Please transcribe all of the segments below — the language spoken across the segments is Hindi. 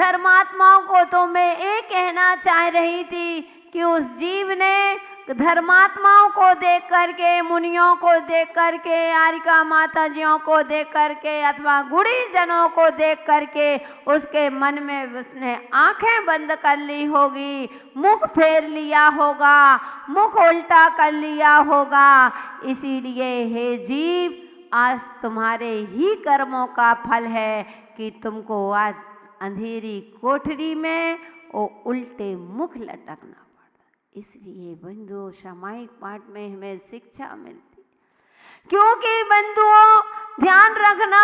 धर्मात्माओं को तो मैं ये कहना चाह रही थी कि उस जीव ने धर्मात्माओं को देख करके, मुनियों को देख करके, आरिका माताजियों को देख करके अथवा गुणीजनों को देख करके उसके मन में उसने आंखें बंद कर ली होगी, मुख फेर लिया होगा, मुख उल्टा कर लिया होगा। इसीलिए हे जीव, आज तुम्हारे ही कर्मों का फल है कि तुमको आज अंधेरी कोठरी में वो उल्टे मुख लटकना पड़ता। इसलिए बंधुओं, सामायिक पाठ में हमें शिक्षा मिलती, क्योंकि बंधुओं ध्यान रखना,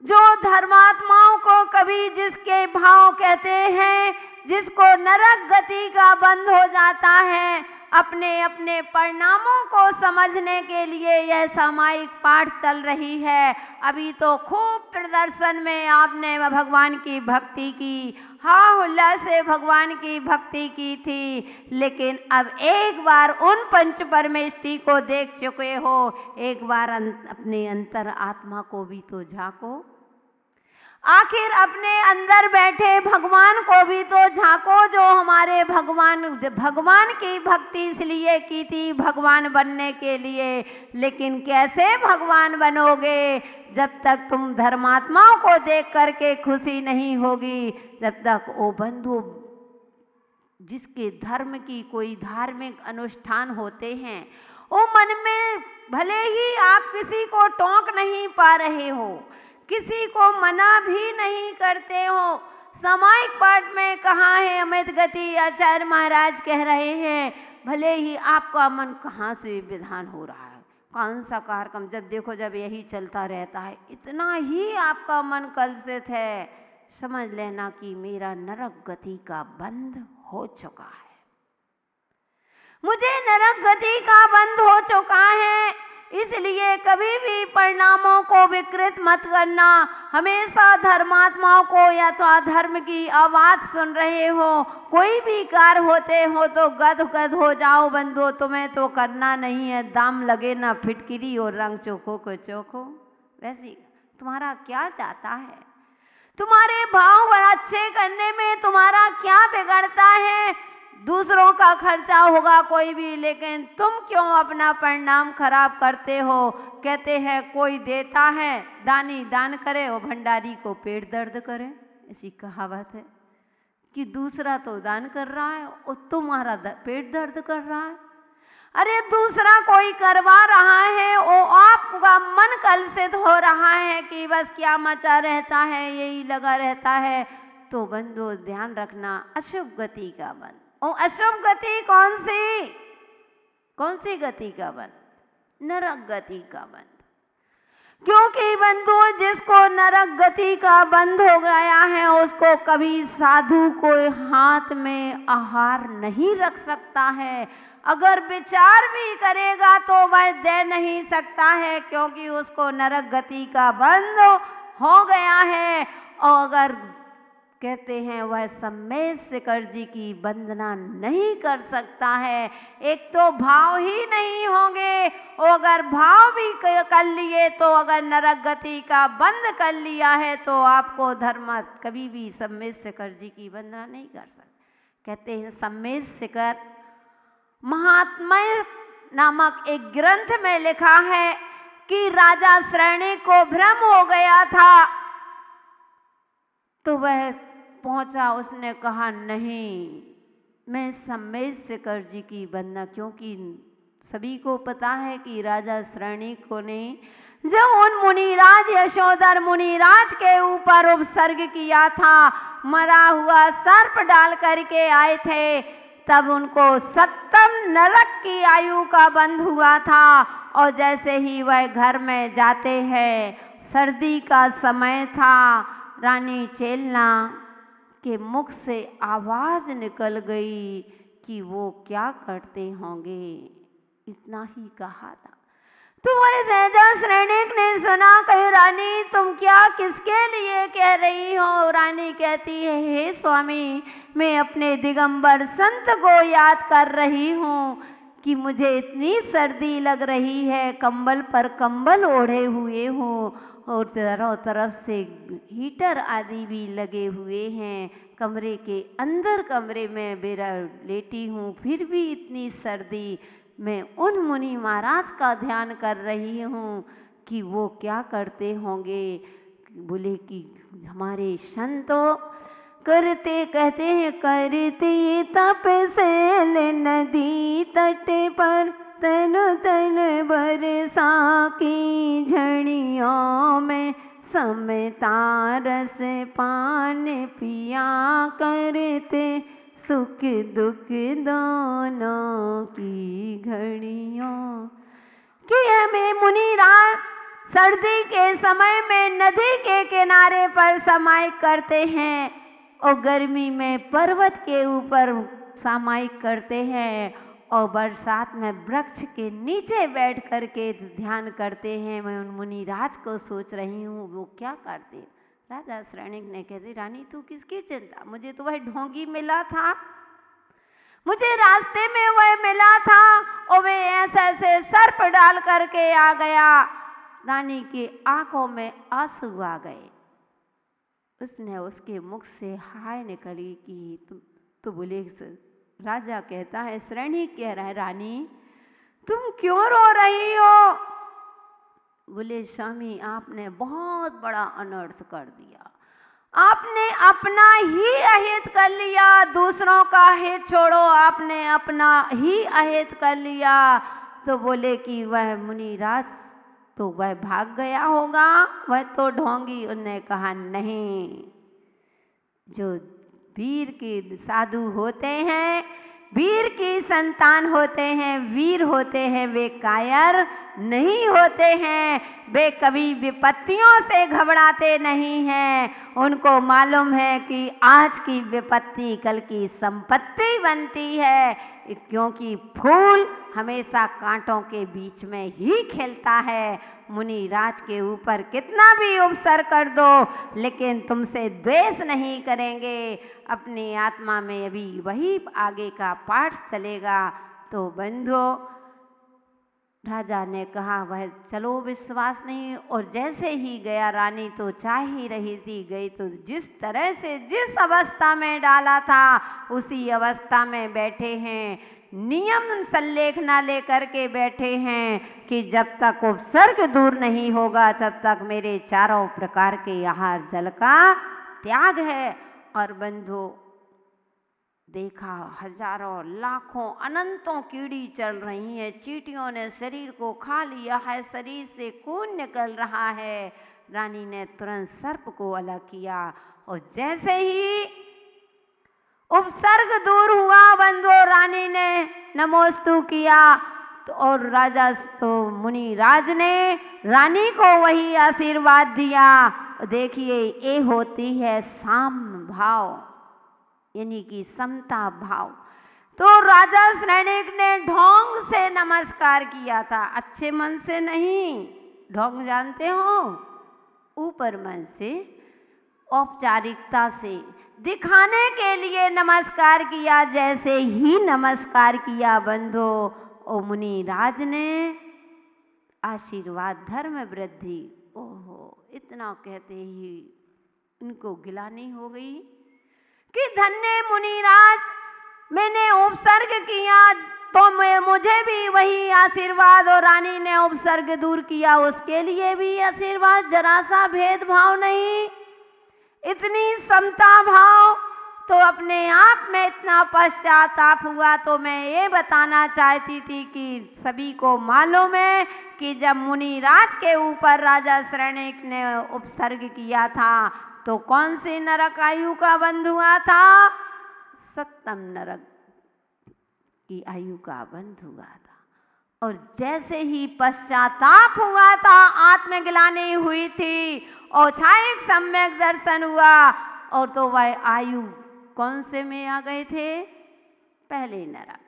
जो धर्मात्माओं को कभी जिसके भाव कहते हैं, जिसको नरक गति का बंध हो जाता है, अपने अपने परिणामों को समझने के लिए यह सामायिक पाठ चल रही है। अभी तो खूब प्रदर्शन में आपने भगवान की भक्ति की, हाँ हुल्ला से भगवान की भक्ति की थी, लेकिन अब एक बार उन पंच परमेष्टि को देख चुके हो, एक बार अपने अंतर आत्मा को भी तो झांको। आखिर अपने अंदर बैठे भगवान को भी तो झांको, जो हमारे भगवान की भक्ति इसलिए की थी भगवान बनने के लिए। लेकिन कैसे भगवान बनोगे जब तक तुम धर्मात्माओं को देख करके खुशी नहीं होगी, जब तक ओ बंधु जिसके धर्म की कोई धार्मिक अनुष्ठान होते हैं, वो मन में भले ही आप किसी को टोक नहीं पा रहे हो, किसी को मना भी नहीं करते हो। सामायिक पाठ में कहा है, अमित गति आचार्य महाराज कह रहे हैं, भले ही आपका मन कहाँ से विधान हो रहा है, कौन सा कार्यक्रम, जब देखो जब यही चलता रहता है, इतना ही आपका मन कलुषित है, समझ लेना कि मेरा नरक गति का बंध हो चुका है, मुझे नरक गति का बंध हो चुका है। इसलिए कभी भी परिणामों को विकृत मत करना। हमेशा धर्मात्माओं को या तो धर्म की आवाज़ सुन रहे हो, कोई भी कार्य होते हो तो गद हो जाओ बंधु, तुम्हें तो करना नहीं है, दाम लगे ना फिटकिरी और रंग चोखो को चोखो। वैसे तुम्हारा क्या जाता है, तुम्हारे भाव अच्छे करने में तुम्हारा क्या बिगड़ता है। दूसरों का खर्चा होगा कोई भी, लेकिन तुम क्यों अपना परिणाम खराब करते हो। कहते हैं कोई देता है, दानी दान करे और भंडारी को पेट दर्द करे, ऐसी कहावत है कि दूसरा तो दान कर रहा है और तुम्हारा पेट दर्द कर रहा है। अरे दूसरा कोई करवा रहा है, वो आपका मन कलुषित हो रहा है कि बस क्या मचा रहता है, यही लगा रहता है। तो बंधु ध्यान रखना, अशुभ गति का बंध। और अशुभ गति कौन सी गति का बंध? नरक गति का बंध। क्योंकि बंधु जिसको नरक गति का बंध हो गया है, उसको कभी साधु को हाथ में आहार नहीं रख सकता है। अगर विचार भी करेगा तो वह दे नहीं सकता है, क्योंकि उसको नरक गति का बंध हो गया है। और अगर कहते हैं वह सम्मेद शिखर जी की वंदना नहीं कर सकता है, एक तो भाव ही नहीं होंगे, और अगर भाव भी कर लिए तो अगर नरक गति का बंद कर लिया है तो आपको धर्म कभी भी सम्मेद शिखर जी की वंदना नहीं कर सकता। कहते हैं सम्मेद शिखर महात्म्य नामक एक ग्रंथ में लिखा है कि राजा श्रेणिक को भ्रम हो गया था, तो वह पहुंचा, उसने कहा नहीं मैं सम्मेद शिखर जी की वंदना, क्योंकि सभी को पता है कि राजा श्रेणिक को ने जब उन मुनिराज यशोधर मुनिराज के ऊपर उपसर्ग किया था, मरा हुआ सर्प डाल करके आए थे, तब उनको 70 नरक की आयु का बंध हुआ था। और जैसे ही वह घर में जाते हैं, सर्दी का समय था, रानी चेलना के मुख से आवाज निकल गई कि वो क्या करते होंगे, इतना ही कहा था। तो वह राजा श्रेणिक ने सुना, कही रानी तुम क्या किसके लिए कह रही हो। रानी कहती है, हे स्वामी मैं अपने दिगंबर संत को याद कर रही हूँ कि मुझे इतनी सर्दी लग रही है, कंबल पर कंबल ओढ़े हुए हूँ और चारों तरफ से हीटर आदि भी लगे हुए हैं। कमरे के अंदर कमरे में मेरा लेटी हूँ, फिर भी इतनी सर्दी। मैं उन मुनि महाराज का ध्यान कर रही हूँ कि वो क्या करते होंगे। बोले कि हमारे संतों करते, कहते हैं करते तपसेल नदी तट पर तन तन बरसा की झड़ियों में समता रस पान पिया करते सुख दुख दोनों की घड़ियों। कि हमें मुनिराज सर्दी के समय में नदी के किनारे पर समाइक करते हैं और गर्मी में पर्वत के ऊपर सामायिक करते हैं और बरसात में वृक्ष के नीचे बैठ कर के ध्यान करते हैं। मैं उन मुनिराज को सोच रही हूँ वो क्या करते। राजा श्रेणिक ने कहते, रानी तू किसकी चिंता, मुझे तो वह ढोंगी मिला था, मुझे रास्ते में वह मिला था और वे ऐसे सर्प डाल करके आ गया। रानी की आंखों में आंसू आ गए। उसने उसके मुख से हाय निकली कि तुम तो बोले। राजा कहता है, श्रेणी कह रहा है, रानी तुम क्यों रो रही हो। बोले स्वामी आपने बहुत बड़ा अनर्थ कर दिया, आपने अपना ही अहित कर लिया, दूसरों का हित छोड़ो, आपने अपना ही अहित कर लिया। तो बोले कि वह मुनिराज तो वह भाग गया होगा, वह तो ढोंगी। उन्होंने कहा नहीं, जो वीर के साधु होते हैं, वीर की संतान होते हैं, वीर होते हैं, वे कायर नहीं होते हैं, वे कभी विपत्तियों से घबराते नहीं हैं। उनको मालूम है कि आज की विपत्ति कल की संपत्ति बनती है, क्योंकि फूल हमेशा कांटों के बीच में ही खिलता है। मुनिराज के ऊपर कितना भी उपसर कर दो लेकिन तुमसे द्वेष नहीं करेंगे। अपनी आत्मा में अभी वही आगे का पाठ चलेगा। तो बंधो राजा ने कहा वह चलो विश्वास नहीं, और जैसे ही गया रानी तो चाह ही रही थी, गई तो जिस तरह से जिस अवस्था में डाला था उसी अवस्था में बैठे हैं, नियम संलेखना लेकर के बैठे हैं कि जब तक उपसर्ग दूर नहीं होगा तब तक मेरे चारों प्रकार के आहार जल का त्याग है। और बंधु देखा हजारों लाखों अनंतों कीड़ी चल रही हैं, चींटियों ने शरीर को खा लिया है, शरीर से खून निकल रहा है। रानी ने तुरंत सर्प को अलग किया और जैसे ही उपसर्ग दूर हुआ बंधु रानी ने नमोस्तु किया तो और राजा तो मुनिराज ने रानी को वही आशीर्वाद दिया। देखिए ये होती है साम भाव, यानी कि समता भाव। तो राजा श्रेणिक ने ढोंग से नमस्कार किया था, अच्छे मन से नहीं। ढोंग जानते हो, ऊपर मन से औपचारिकता से दिखाने के लिए नमस्कार किया। जैसे ही नमस्कार किया बंधो ओ मुनिराज ने आशीर्वाद धर्म वृद्धि, ओहो इतना कहते ही उनको गिलानी हो गई कि धन्य मुनिराज, मैंने उपसर्ग किया तो मुझे भी वही आशीर्वाद, और रानी ने उपसर्ग दूर किया उसके लिए भी आशीर्वाद। जरा सा भेदभाव नहीं, इतनी समता भाव। तो अपने आप में इतना पश्चाताप हुआ। तो मैं ये बताना चाहती थी कि सभी को मालूम है कि जब मुनिराज के ऊपर राजा श्रेणिक ने उपसर्ग किया था तो कौन सी नरक आयु का बंध हुआ था? सप्तम नरक की आयु का बंध हुआ था। और जैसे ही पश्चाताप हुआ था, आत्मग्लानि हुई थी, औछाइक सम्यक दर्शन हुआ, और तो वह आयु कौन से में आ गए थे? पहले नरक।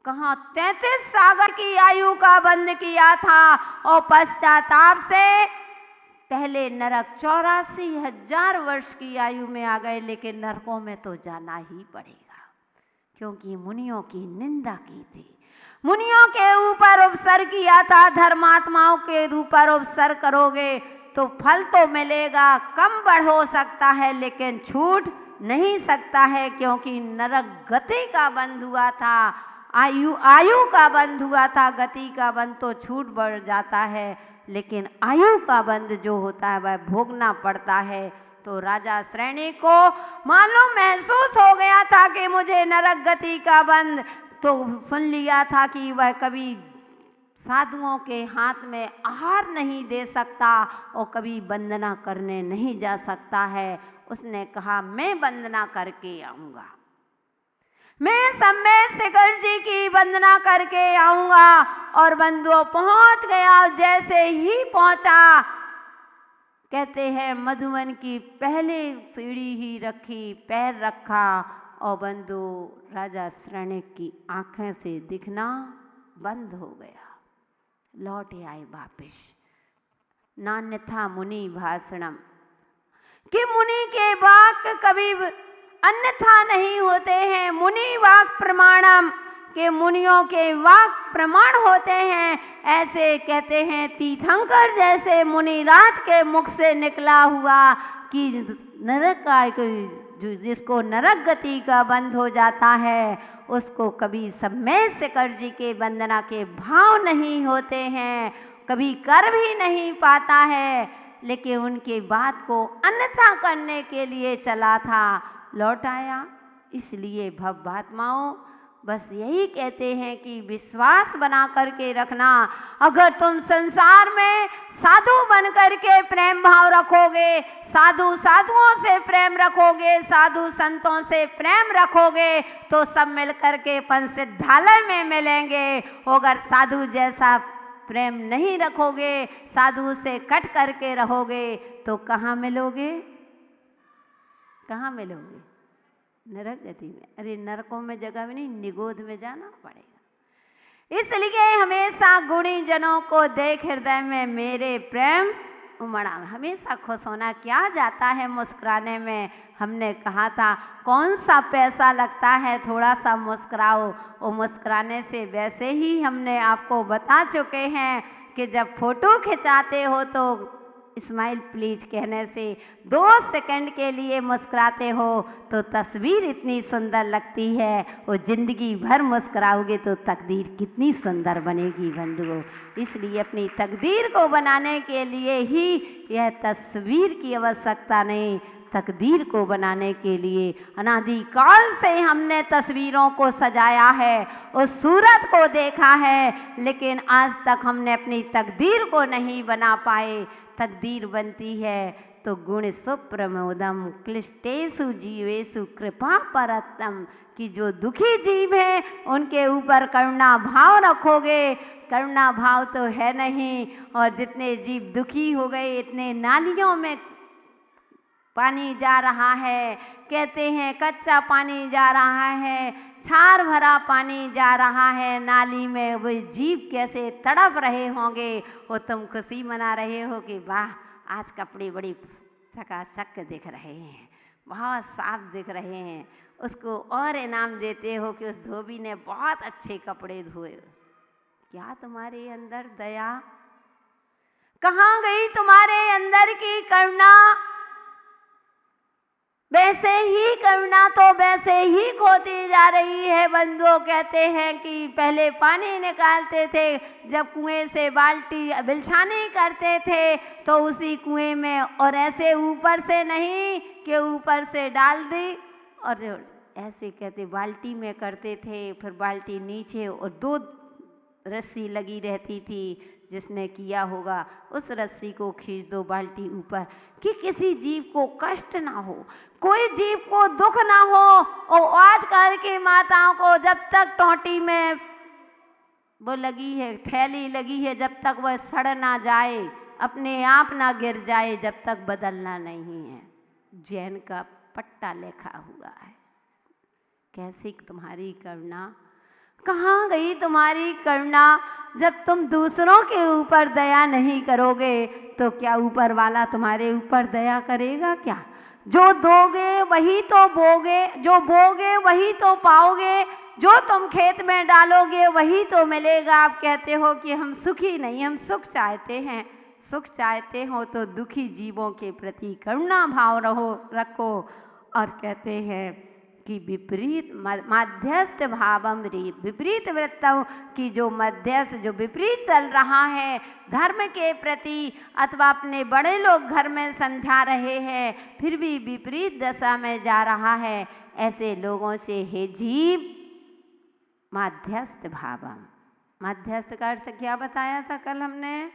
कहाँ 33 सागर की आयु का बंध किया था और पश्चाताप से पहले नरक 84,000 वर्ष की आयु में आ गए। लेकिन नरकों में तो जाना ही पड़ेगा, क्योंकि मुनियों की निंदा की थी, मुनियों के ऊपर उपसर किया था। धर्मात्माओं के ऊपर उपसर करोगे तो फल तो मिलेगा, कम बढ़ हो सकता है लेकिन छूट नहीं सकता है, क्योंकि नरक गति का बंध हुआ था, आयु का बंध हुआ था। गति का बंध तो छूट बढ़ जाता है, लेकिन आयु का बंध जो होता है वह भोगना पड़ता है। तो राजा श्रेणी को मालूम महसूस हो गया था कि मुझे नरक गति का बंध, तो सुन लिया था कि वह कभी साधुओं के हाथ में आहार नहीं दे सकता और कभी वंदना करने नहीं जा सकता है। उसने कहा मैं वंदना करके आऊँगा, मैं समय शेखर जी की वंदना करके आऊँगा। और बंधुओं पहुँच गया। जैसे ही पहुँचा, कहते हैं मधुवन की पहले सीढ़ी ही रखी, पैर रखा और बंधु राजा श्रेणिक की आँखें से दिखना बंद हो गया। लौट आए वापिस। नान्यथा मुनि भाषणम, कि मुनि के वाक्य कभी अन्यथा नहीं होते हैं। मुनि वाक्य प्रमाणम, के मुनियों के वाक्य प्रमाण होते हैं। ऐसे कहते हैं तीर्थंकर जैसे मुनिराज के मुख से निकला हुआ कि नरक का जिसको नरक गति का बंध हो जाता है, उसको कभी समय शेखर जी के वंदना के भाव नहीं होते हैं, कभी कर भी नहीं पाता है। लेकिन उनके बात को अन्यथा करने के लिए चला था, लौट आया। इसलिए भवभात्माओं बस यही कहते हैं कि विश्वास बना करके रखना। अगर तुम संसार में साधु बन करके प्रेम भाव रखोगे, साधु साधुओं से प्रेम रखोगे, साधु संतों से प्रेम रखोगे, तो सब मिल करके पंचसिद्धालय में मिलेंगे। अगर साधु जैसा प्रेम नहीं रखोगे, साधु से कट करके रहोगे, तो कहाँ मिलोगे? कहाँ मिलोगे? नरक गति में। अरे नरकों में जगह भी नहीं, निगोद में जाना पड़ेगा। इसलिए हमेशा गुणी जनों को देख हृदय में मेरे प्रेम उमड़ा। हमेशा खुश होना, क्या जाता है मुस्कुराने में। हमने कहा था कौन सा पैसा लगता है, थोड़ा सा मुस्कुराओ, और मुस्कुराने से वैसे ही हमने आपको बता चुके हैं कि जब फोटो खिंचाते हो तो स्माइल प्लीज कहने से 2 सेकंड के लिए मुस्कुराते हो तो तस्वीर इतनी सुंदर लगती है, और जिंदगी भर मुस्कुराओगे तो तकदीर कितनी सुंदर बनेगी बंधुओं। इसलिए अपनी तकदीर को बनाने के लिए ही यह तस्वीर की आवश्यकता नहीं, तकदीर को बनाने के लिए अनादिकाल से हमने तस्वीरों को सजाया है, उस सूरत को देखा है, लेकिन आज तक हमने अपनी तकदीर को नहीं बना पाए। तकदीर बनती है तो गुण सुप्रमोदम क्लिष्टेषु जीवेषु कृपा परतम, कि जो दुखी जीव हैं उनके ऊपर करुणा भाव रखोगे। करुणा भाव तो है नहीं, और जितने जीव दुखी हो गए, इतने नालियों में पानी जा रहा है, कहते हैं कच्चा पानी जा रहा है, क्षार भरा पानी जा रहा है नाली में, वो जीव कैसे तड़प रहे होंगे। वो तुम खुशी मना रहे हो कि वाह आज कपड़े बड़ी चकाचक दिख रहे हैं, बहुत साफ दिख रहे हैं, उसको और इनाम देते हो कि उस धोबी ने बहुत अच्छे कपड़े धोए। क्या तुम्हारे अंदर दया? कहाँ गई तुम्हारे अंदर की करुणा? वैसे ही करुणा तो वैसे ही खोती जा रही है बंधुओं। कहते हैं कि पहले पानी निकालते थे, जब कुएं से बाल्टी बिलछानी करते थे तो उसी कुएं में, और ऐसे ऊपर से नहीं कि ऊपर से डाल दी, और ऐसे कहते बाल्टी में करते थे, फिर बाल्टी नीचे और 2 रस्सी लगी रहती थी। जिसने किया होगा उस रस्सी को खींच दो बाल्टी ऊपर, कि किसी जीव को कष्ट ना हो, कोई जीव को दुख ना हो। और आजकल की माताओं को जब तक टोंटी में वो लगी है, थैली लगी है, जब तक वह सड़ ना जाए, अपने आप ना गिर जाए, जब तक बदलना नहीं है। जैन का पट्टा लिखा हुआ है। कैसी तुम्हारी करुणा? कहाँ गई तुम्हारी करुणा? जब तुम दूसरों के ऊपर दया नहीं करोगे तो क्या ऊपर वाला तुम्हारे ऊपर दया करेगा क्या? जो दोगे वही तो बोगे, जो बोगे वही तो पाओगे, जो तुम खेत में डालोगे वही तो मिलेगा। आप कहते हो कि हम सुखी नहीं, हम सुख चाहते हैं। सुख चाहते हो तो दुखी जीवों के प्रति करुणा भाव रखो। और कहते हैं कि विपरीत मध्यस्थ भावम रीत, विपरीत वृत्तों की जो मध्यस्थ जो विपरीत चल रहा है धर्म के प्रति, अथवा अपने बड़े लोग घर में समझा रहे हैं फिर भी विपरीत दशा में जा रहा है, ऐसे लोगों से हे जीव मध्यस्थ भावम। मध्यस्थ का अर्थ क्या बताया था कल हमने?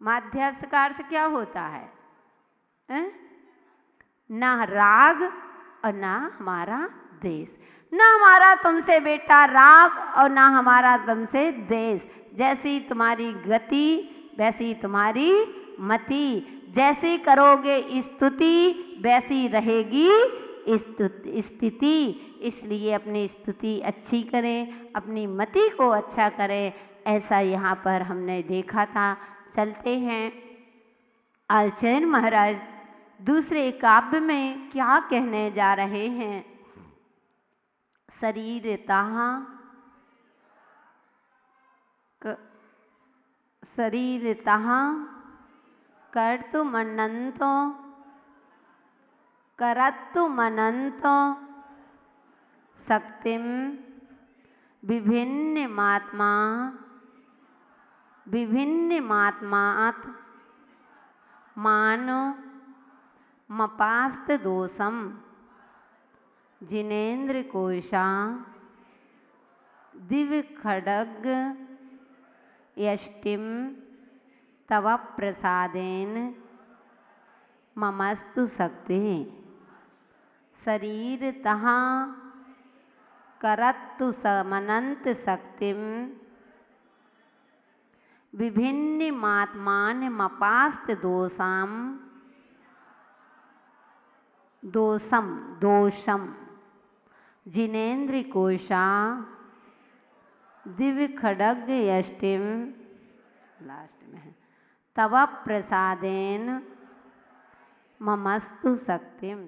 मध्यस्थ का अर्थ क्या होता है? ना राग और ना हमारा द्वेष, ना हमारा तुमसे बेटा राग और ना हमारा तुमसे द्वेष। जैसी तुम्हारी गति वैसी तुम्हारी मति, जैसी करोगे स्तुति वैसी रहेगी स्थिति। इसलिए अपनी स्तुति अच्छी करें, अपनी मति को अच्छा करें, ऐसा यहाँ पर हमने देखा था। चलते हैं आचार्य महाराज दूसरे काव्य में क्या कहने जा रहे हैं। शरीरतः कर्तुमनन्तो करत्तुमनन्तो शक्तिं विभिन्नमात्मात् मानो मपास्त दोषम जिनेन्द्र कोशा दिव्य खड्ग यष्टिम तव प्रसादेन ममस्तु शक्ति। शरीरतः करत्तु समनंत शक्तिम विभिन्नमात्मान मपास्त दोषम जिनेन्द्र कोशा दिव्य खड्ग यष्टिम, लास्ट में है, तव प्रसादेन ममस्तु शक्तिम।